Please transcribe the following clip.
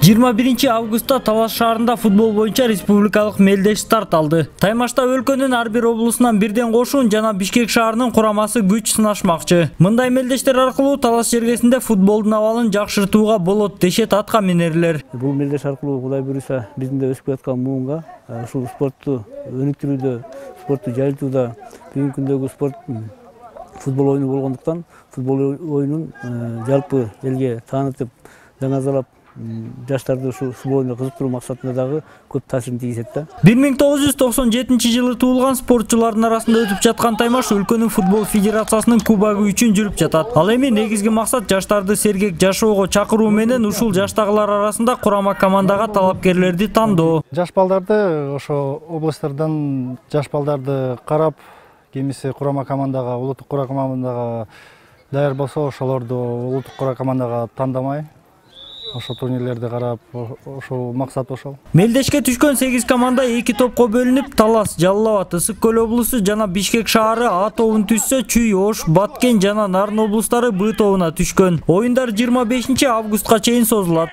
21 августта Талас шаарында футбол боюнча республикалык мелдеш старт алды. Таймашта өлкөнүн ар бир облусунан бирден кошун жана Бишкек шаарынын курамасы күч сынашмакчы. Мындай мелдештер аркылуу Талас жергесинде футболдун абалын жакшыртууга болот дешет атка минерлер. Бул мелдеш аркылуу Кудай буюрса биздин да өсүп аткан муунга ушул спортту өнүктүрүүдө, спортту жайылтууда бүгүнкү күндөгү спорт футбол оюну болгондуктан футбол оюнун жалпы элге таанытып, жаңазалап жаштарды ушул футбол оюнуна кызыктыруу максатында дагы көп таасирин тийгизет да. 1997-жылы туулган спортчулардын арасында өтүп жаткан таймаш өлкөнүн футбол федерациясынын кубогу үчүн жүрүп жатат. Ал эми негизги максат жаштарды сергек жашоого чакыруу менен ушул жаштагылар арасында курама командага талапкерлерди тандоо. Жаш балдарды ошо областтардан жаш балдарды карап, кимиси курама командага, улуттук курама командага даяр болсо, ошолорду улуттук курама командага тандамай ошо турнирлерди карап, ошол максат ошол. Мелдешке түшкөн 8 команда 2 топко бөлүнүп, Талас, Жалал Абад, Ысык Көл облусу жана Бишкек шаары А тобун түшсө, Чүй, Ош, Баткен жана Нарын облустары Б тобуна түшкөн. Оюндар 25 августка чейин созулат.